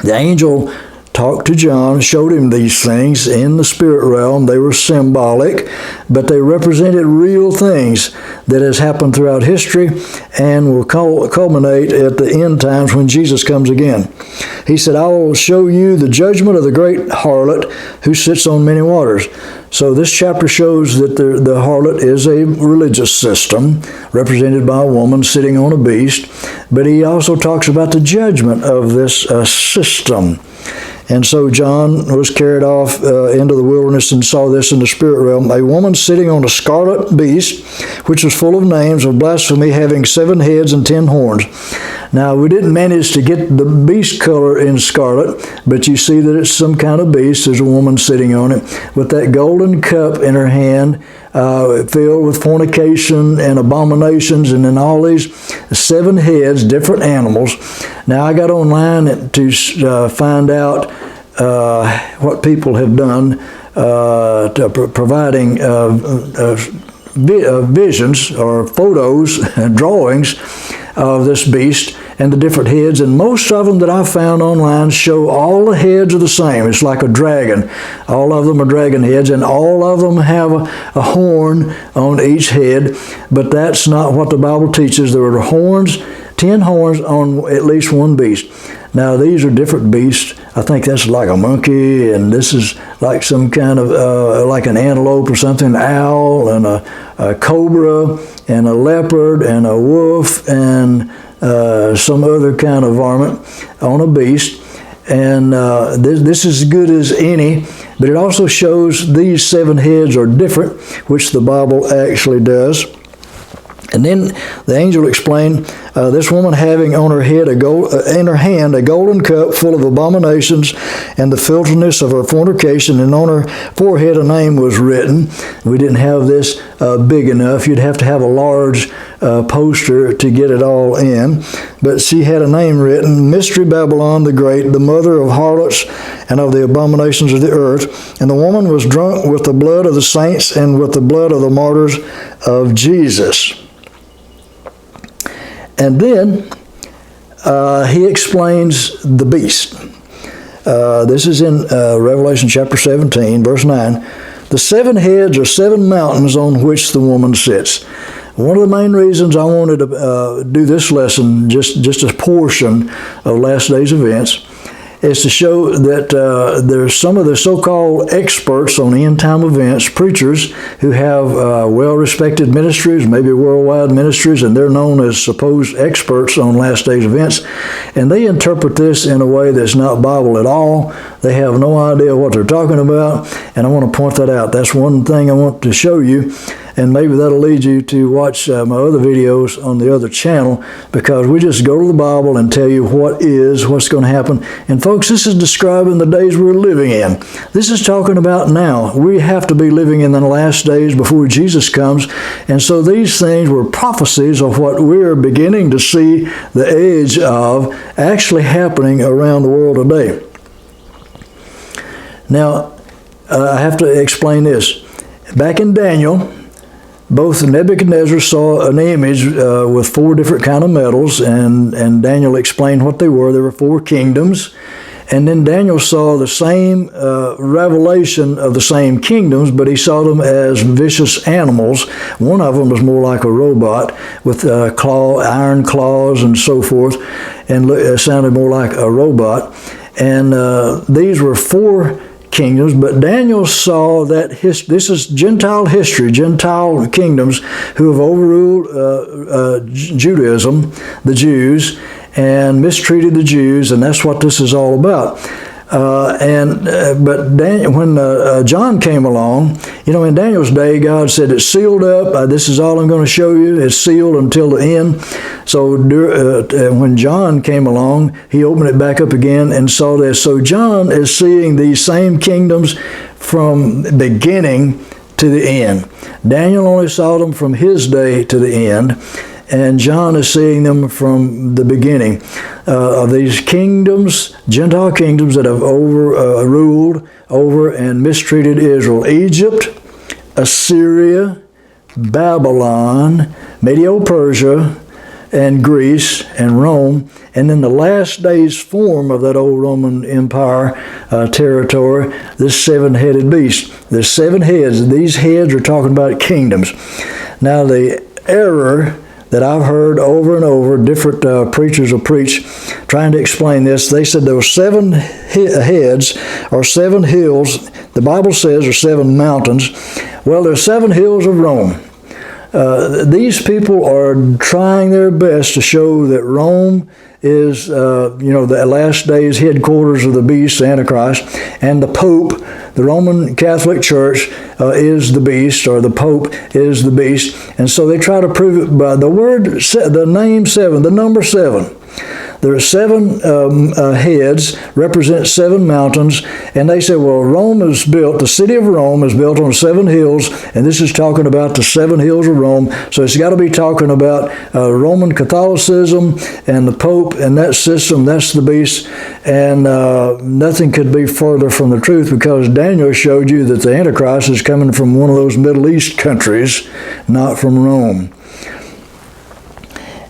The angel talked to John, showed him these things in the spirit realm. They were symbolic, but they represented real things that has happened throughout history and will culminate at the end times when Jesus comes again. He said, I will show you the judgment of the great harlot who sits on many waters. So this chapter shows that the harlot is a religious system represented by a woman sitting on a beast, but he also talks about the judgment of this system. And so John was carried off into the wilderness and saw this in the spirit realm. A woman sitting on a scarlet beast, which was full of names of blasphemy, having 7 heads and 10 horns. Now, we didn't manage to get the beast color in scarlet, but you see that it's some kind of beast. There's a woman sitting on it with that golden cup in her hand, filled with fornication and abominations, and then all these 7 heads, different animals. Now, I got online to find out what people have done to providing visions or photos and drawings of this beast and the different heads, and most of them that I found online show all the heads are the same. It's like a dragon. All of them are dragon heads, and all of them have a horn on each head, but that's not what the Bible teaches. There are horns, 10 horns on at least one beast. Now, these are different beasts. I think that's like a monkey, and this is like some kind of, like an antelope or something, an owl, and a cobra, and a leopard, and a wolf, and some other kind of varmint on a beast. And this is as good as any, but it also shows these 7 heads are different, which the Bible actually does. And then the angel explained, this woman having on her head in her hand a golden cup full of abominations and the filthiness of her fornication, and on her forehead a name was written. We didn't have this big enough. You'd have to have a large poster to get it all in. But she had a name written, Mystery Babylon the Great, the mother of harlots and of the abominations of the earth. And the woman was drunk with the blood of the saints and with the blood of the martyrs of Jesus. And then he explains the beast. This is in Revelation chapter 17, verse 9. The 7 heads are 7 mountains on which the woman sits. One of the main reasons I wanted to do this lesson, just a portion of last day's events, is to show that there's some of the so-called experts on end-time events, preachers who have well-respected ministries, maybe worldwide ministries, and they're known as supposed experts on last days events, and they interpret this in a way that's not Bible at all. They have no idea what they're talking about, and I want to point that out. That's one thing I want to show you, and maybe that'll lead you to watch my other videos on the other channel, because we just go to the Bible and tell you what's going to happen. And folks, this is describing the days we're living in. This is talking about now. We have to be living in the last days before Jesus comes. And so these things were prophecies of what we're beginning to see the edge of actually happening around the world today. Now, I have to explain this. Back in Daniel, both Nebuchadnezzar saw an image with 4 different kind of metals, and Daniel explained what they were. There were 4 kingdoms. And then Daniel saw the same revelation of the same kingdoms, but he saw them as vicious animals. One of them was more like a robot with iron claws and so forth, and it sounded more like a robot. And these were 4 kingdoms, but Daniel saw that this is Gentile history, Gentile kingdoms who have overruled Judaism, the Jews, and mistreated the Jews, and that's what this is all about. But when John came along, in Daniel's day, God said, it's sealed up. This is all I'm going to show you. It's sealed until the end. So when John came along, he opened it back up again and saw this. So John is seeing these same kingdoms from beginning to the end. Daniel only saw them from his day to the end, and John is seeing them from the beginning of these kingdoms, Gentile kingdoms that have ruled over and mistreated Israel. Egypt, Assyria, Babylon, Medio-Persia, and Greece and Rome, and then the last days form of that old Roman Empire territory, this seven-headed beast. There's seven heads. These heads are talking about kingdoms. Now, the error that I've heard over and over, different preachers will preach trying to explain this. They said there were seven heads or seven hills. The Bible says there are seven mountains. Well, there's seven hills of Rome. These people are trying their best to show that Rome is, the last days headquarters of the beast, the Antichrist, and the Pope, the Roman Catholic Church, is the beast, or the Pope is the beast. And so they try to prove it by the name seven, the number seven. There are seven heads, represent seven mountains, and they say, well, the city of Rome is built on seven hills, and this is talking about the seven hills of Rome, so it's got to be talking about Roman Catholicism and the Pope and that system. That's the beast, and nothing could be further from the truth, because Daniel showed you that the Antichrist is coming from one of those Middle East countries, not from Rome.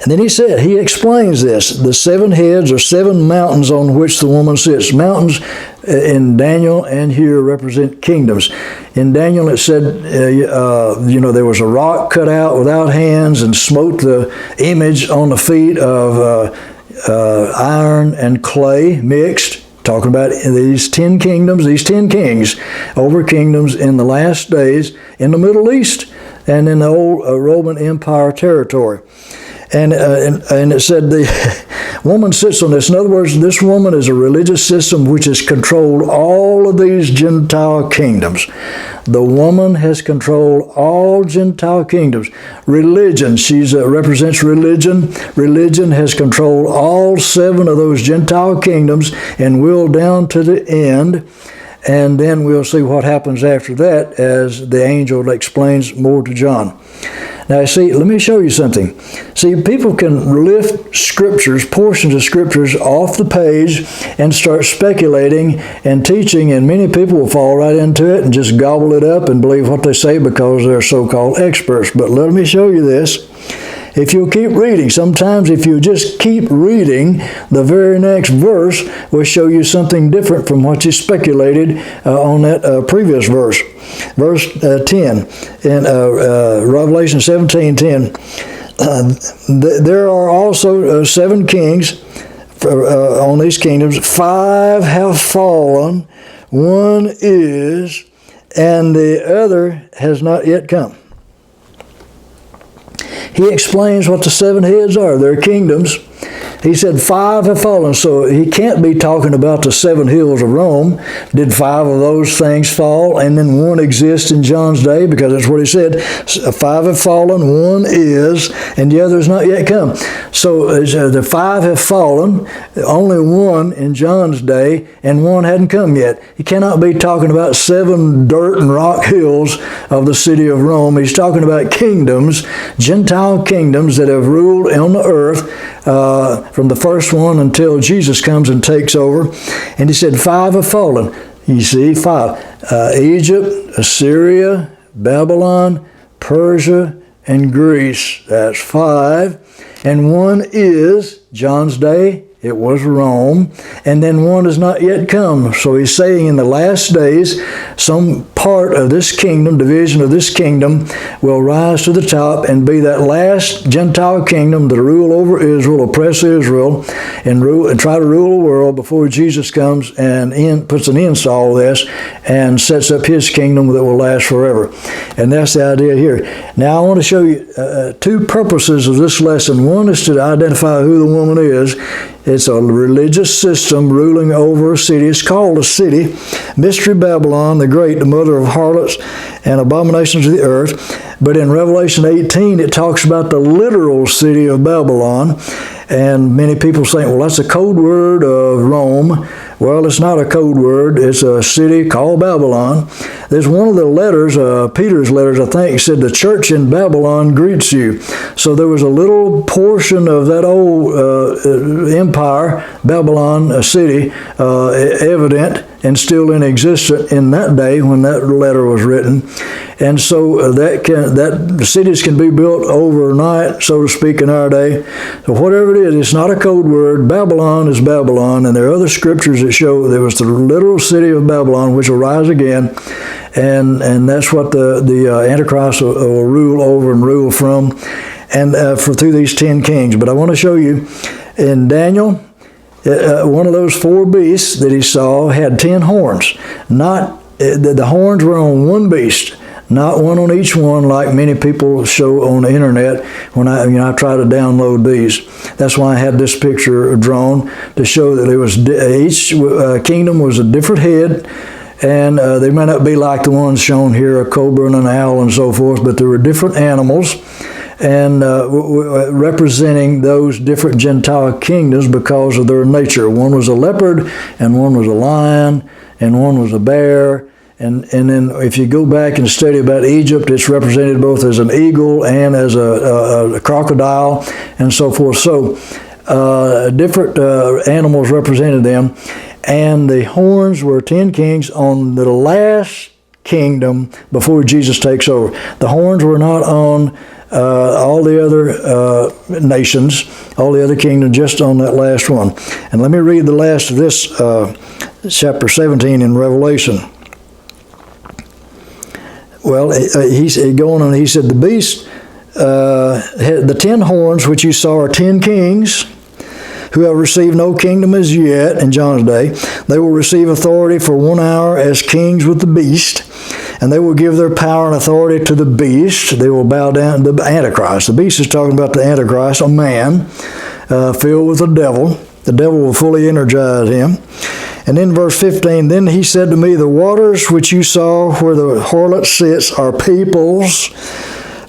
And then he explains this. The seven heads are seven mountains on which the woman sits. Mountains in Daniel and here represent kingdoms. In Daniel it said, there was a rock cut out without hands and smote the image on the feet of iron and clay mixed. Talking about these 10 kingdoms, these 10 kings over kingdoms in the last days in the Middle East and in the old Roman Empire territory. And it said the woman sits on this. In other words, this woman is a religious system which has controlled all of these Gentile kingdoms. The woman has controlled all Gentile kingdoms. Religion, she represents religion. Religion has controlled all seven of those Gentile kingdoms and will down to the end. And then we'll see what happens after that as the angel explains more to John. Now, see, let me show you something. See, people can lift scriptures, portions of scriptures off the page and start speculating and teaching, and many people will fall right into it and just gobble it up and believe what they say because they're so-called experts. But let me show you this. If you'll keep reading, sometimes if you just keep reading, the very next verse will show you something different from what you speculated on that previous verse. Verse 10 in Revelation 17:10. There are also seven kings on these kingdoms. 5 have fallen, one is, and the other has not yet come. He explains what the seven heads are. They're kingdoms. He said 5 have fallen, so he can't be talking about the seven hills of Rome. Did 5 of those things fall, and then one exists in John's day? Because that's what he said. 5 have fallen, one is, and the other has not yet come. So the 5 have fallen, only one in John's day, and one hadn't come yet. He cannot be talking about 7 dirt and rock hills of the city of Rome. He's talking about kingdoms, Gentile kingdoms that have ruled on the earth from the first one until Jesus comes and takes over. And he said 5 have fallen. You see, 5. Egypt, Assyria, Babylon, Persia, and Greece. That's 5. And one is, John's day, it was Rome, and then one has not yet come. So he's saying in the last days, some part of this kingdom, division of this kingdom, will rise to the top and be that last Gentile kingdom to rule over Israel, oppress Israel, and try to rule the world before Jesus comes and puts an end to all this and sets up his kingdom that will last forever. And that's the idea here. Now I want to show you 2 purposes of this lesson. One is to identify who the woman is. It's a religious system ruling over a city. It's called a city. Mystery Babylon, the Great, the mother of harlots and abominations of the earth. But in Revelation 18, it talks about the literal city of Babylon. And many people say, well, that's a code word of Rome. Well, it's not a code word. It's a city called Babylon. There's one of the letters, Peter's letters, I think, said the church in Babylon greets you. So there was a little portion of that old empire, Babylon, a city, evident and still in existence in that day when that letter was written. And so that cities can be built overnight, so to speak, in our day. So whatever it is, it's not a code word. Babylon is Babylon, and there are other scriptures that show there was the literal city of Babylon, which will rise again, and that's what the Antichrist will rule over and rule from, and through these 10 kings. But I want to show you in Daniel, one of those 4 beasts that he saw had 10 horns. The horns were on one beast, not one on each one like many people show on the internet when I try to download these. That's why I had this picture drawn to show that each kingdom was a different head, and they may not be like the ones shown here, a cobra and an owl and so forth, but there were different animals, and representing those different Gentile kingdoms because of their nature. One was a leopard, and one was a lion, and one was a bear. And then if you go back and study about Egypt, it's represented both as an eagle and as a crocodile and so forth. So different animals represented them. And the horns were 10 kings on the last kingdom before Jesus takes over. The horns were not on all the other nations, all the other kingdoms, just on that last one. And let me read the last of this chapter 17 in Revelation. Well, he's going on, he said, the beast, the 10 horns which you saw are 10 kings who have received no kingdom as yet in John's day. They will receive authority for 1 hour as kings with the beast, and they will give their power and authority to the beast. They will bow down to the Antichrist. The beast is talking about the Antichrist, a man filled with the devil. The devil will fully energize him. And in verse 15, then he said to me, the waters which you saw where the harlot sits are peoples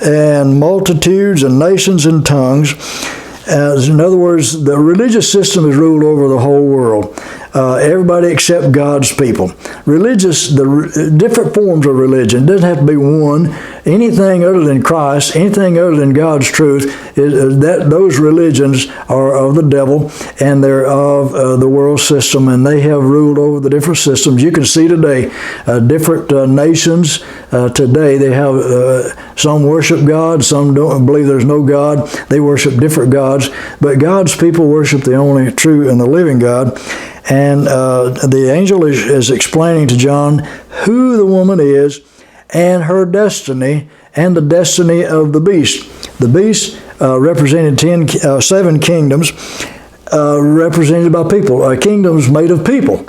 and multitudes and nations and tongues. In other words, the religious system is ruled over the whole world. Everybody except God's people. The different forms of religion. It doesn't have to be one. Anything other than Christ, anything other than God's truth, those religions are of the devil, and they're of the world system, and they have ruled over the different systems. You can see today, different nations today, they have, some worship God, some don't believe there's no God. They worship different gods, but God's people worship the only true and the living God. And the angel is explaining to John who the woman is and her destiny and the destiny of the beast. The beast represented 7 kingdoms represented by people. Kingdoms made of people.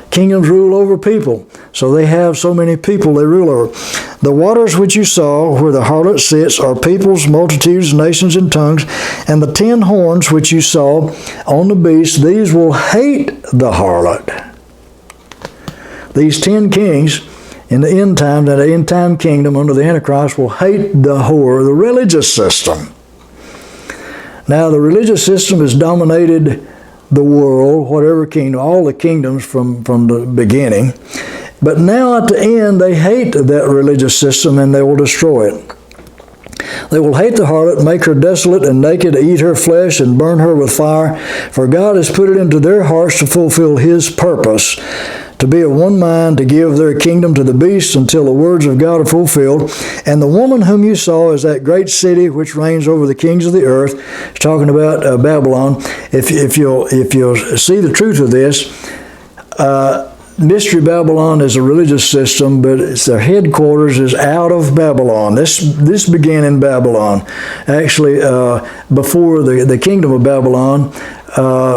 Kingdoms rule over people. So they have so many people they rule over. The waters which you saw where the harlot sits are peoples, multitudes, nations, and tongues. And the 10 horns which you saw on the beast, these will hate the harlot. These 10 kings in the end times, and the end time kingdom under the Antichrist, will hate the whore, the religious system. Now, the religious system has dominated the world, whatever kingdom, all the kingdoms from the beginning. But now at the end, they hate that religious system, and they will destroy it. They will hate the harlot, make her desolate and naked, eat her flesh, and burn her with fire. For God has put it into their hearts to fulfill His purpose, to be of one mind, to give their kingdom to the beast until the words of God are fulfilled. And the woman whom you saw is that great city which reigns over the kings of the earth. It's talking about Babylon. If you'll see the truth of this, Mystery Babylon is a religious system, but their headquarters is out of Babylon. This began in Babylon. Actually, before the kingdom of Babylon,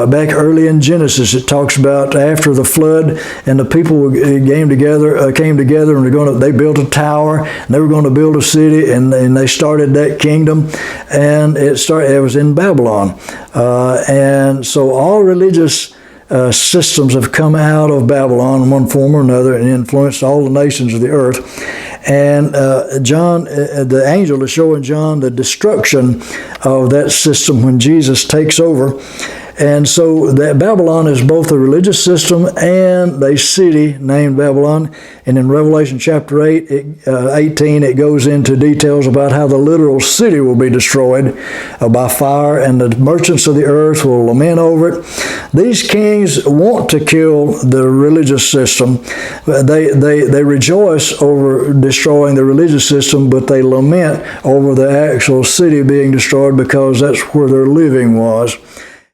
back early in Genesis, it talks about after the flood, and the people came together, and they built a tower, and they were going to build a city, and they started that kingdom, and it was in Babylon. And so all religious systems have come out of Babylon in one form or another and influenced all the nations of the earth. And John, the angel, is showing John the destruction of that system when Jesus takes over. And so that Babylon is both a religious system and a city named Babylon. And in Revelation chapter 18, it goes into details about how the literal city will be destroyed by fire, and the merchants of the earth will lament over it. These kings want to kill the religious system. They rejoice over destroying the religious system, but they lament over the actual city being destroyed because that's where their living was.